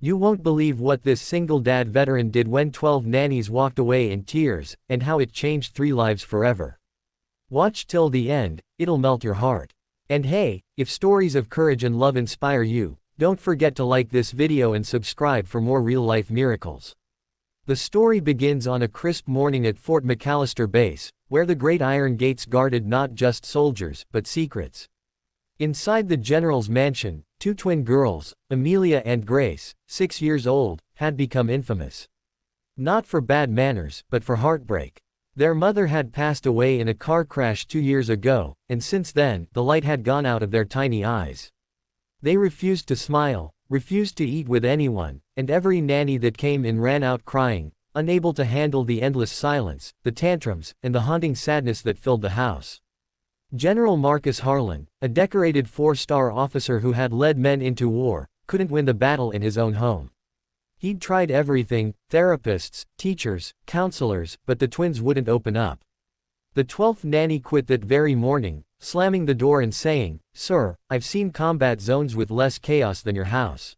You won't believe what this single dad veteran did when 12 nannies walked away in tears, and how it changed 3 lives forever. Watch till the end, it'll melt your heart. And hey, if stories of courage and love inspire you, don't forget to like this video and subscribe for more real-life miracles. The story begins on a crisp morning at Fort McAllister Base, where the great iron gates guarded not just soldiers, but secrets. Inside the general's mansion, 2 twin girls, Amelia and Grace, 6 years old, had become infamous. Not for bad manners, but for heartbreak. Their mother had passed away in a car crash 2 years ago, and since then, the light had gone out of their tiny eyes. They refused to smile, refused to eat with anyone, and every nanny that came in ran out crying, unable to handle the endless silence, the tantrums, and the haunting sadness that filled the house. General Marcus Harlan, a decorated 4-star officer who had led men into war, couldn't win the battle in his own home. He'd tried everything, therapists, teachers, counselors, but the twins wouldn't open up. The 12th nanny quit that very morning, slamming the door and saying, "Sir, I've seen combat zones with less chaos than your house."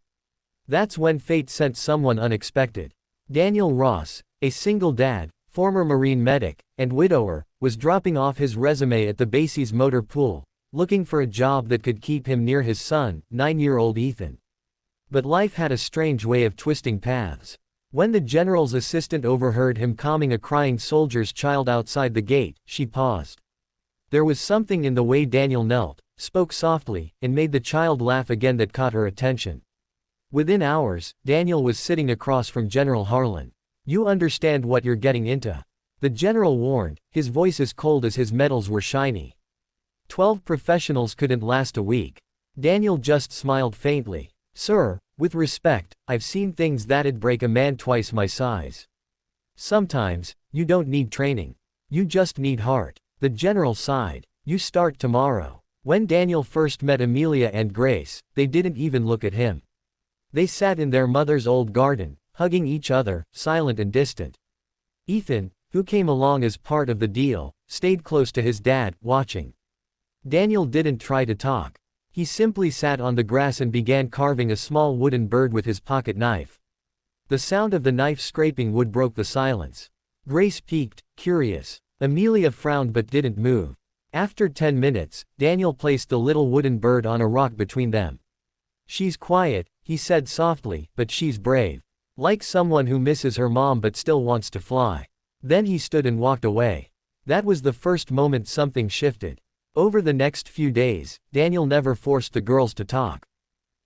That's when fate sent someone unexpected. Daniel Ross, a single dad, former Marine medic, and widower, was dropping off his resume at the base's motor pool, looking for a job that could keep him near his son, 9-year-old Ethan. But life had a strange way of twisting paths. When the general's assistant overheard him calming a crying soldier's child outside the gate, she paused. There was something in the way Daniel knelt, spoke softly, and made the child laugh again that caught her attention. Within hours, Daniel was sitting across from General Harlan. "You understand what you're getting into," the general warned, his voice as cold as his medals were shiny. 12 professionals couldn't last a week. Daniel just smiled faintly. "Sir, with respect, I've seen things that'd break a man twice my size. Sometimes, you don't need training. You just need heart." The general sighed. "You start tomorrow." When Daniel first met Amelia and Grace, they didn't even look at him. They sat in their mother's old garden, hugging each other, silent and distant. Ethan, who came along as part of the deal, stayed close to his dad, watching. Daniel didn't try to talk. He simply sat on the grass and began carving a small wooden bird with his pocket knife. The sound of the knife scraping wood broke the silence. Grace peeked, curious. Amelia frowned but didn't move. After 10 minutes, Daniel placed the little wooden bird on a rock between them. "She's quiet," he said softly, "but she's brave. Like someone who misses her mom but still wants to fly." Then he stood and walked away. That was the first moment something shifted. Over the next few days, Daniel never forced the girls to talk.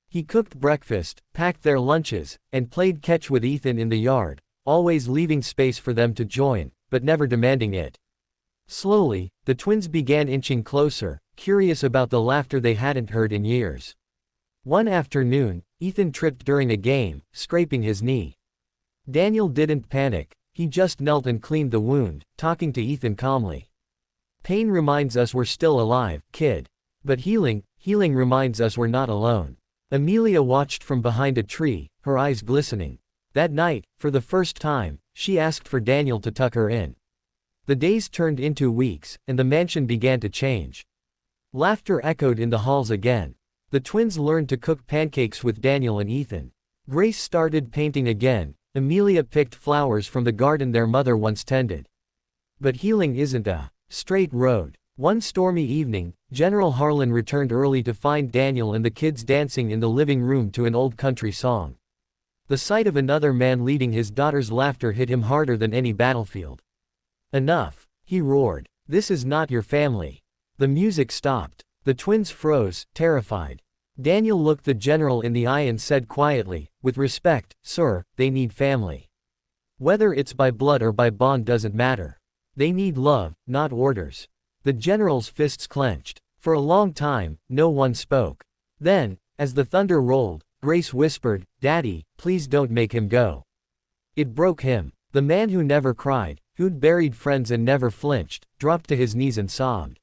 He cooked breakfast, packed their lunches, and played catch with Ethan in the yard, always leaving space for them to join, but never demanding it. Slowly, the twins began inching closer, curious about the laughter they hadn't heard in years. One afternoon, Ethan tripped during a game, scraping his knee. Daniel didn't panic, he just knelt and cleaned the wound, talking to Ethan calmly. "Pain reminds us we're still alive, kid. But healing reminds us we're not alone." Amelia watched from behind a tree, her eyes glistening. That night, for the first time, she asked for Daniel to tuck her in. The days turned into weeks, and the mansion began to change. Laughter echoed in the halls again. The twins learned to cook pancakes with Daniel and Ethan. Grace started painting again. Amelia picked flowers from the garden their mother once tended. But healing isn't a straight road. One stormy evening, General Harlan returned early to find Daniel and the kids dancing in the living room to an old country song. The sight of another man leading his daughter's laughter hit him harder than any battlefield. "Enough," he roared. "This is not your family." The music stopped. The twins froze, terrified. Daniel looked the general in the eye and said quietly, "With respect, sir, they need family. Whether it's by blood or by bond doesn't matter. They need love, not orders." The general's fists clenched. For a long time, no one spoke. Then, as the thunder rolled, Grace whispered, "Daddy, please don't make him go." It broke him. The man who never cried, who'd buried friends and never flinched, dropped to his knees and sobbed.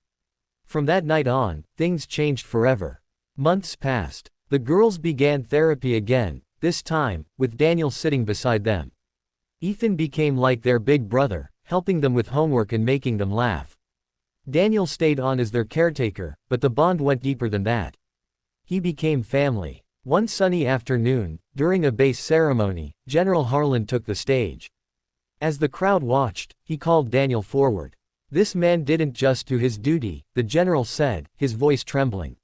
From that night on, things changed forever. Months passed. The girls began therapy again, this time, with Daniel sitting beside them. Ethan became like their big brother, helping them with homework and making them laugh. Daniel stayed on as their caretaker, but the bond went deeper than that. He became family. One sunny afternoon, During a base ceremony, General Harlan took the stage. As the crowd watched, he called Daniel forward. "This man didn't just do his duty," the general said, his voice trembling.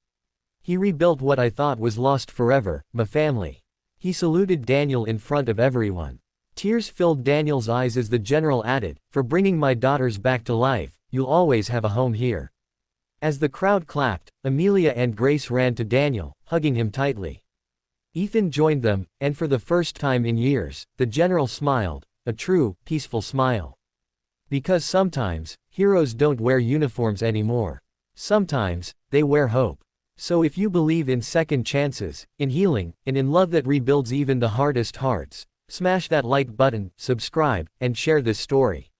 "He rebuilt what I thought was lost forever, my family." He saluted Daniel in front of everyone. Tears filled Daniel's eyes as the general added, "For bringing my daughters back to life, you'll always have a home here." As the crowd clapped, Amelia and Grace ran to Daniel, hugging him tightly. Ethan joined them, and for the first time in years, the general smiled, a true, peaceful smile. Because sometimes, heroes don't wear uniforms anymore. Sometimes, they wear hope. So if you believe in second chances, in healing, and in love that rebuilds even the hardest hearts, smash that like button, subscribe, and share this story.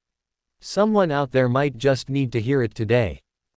Someone out there might just need to hear it today.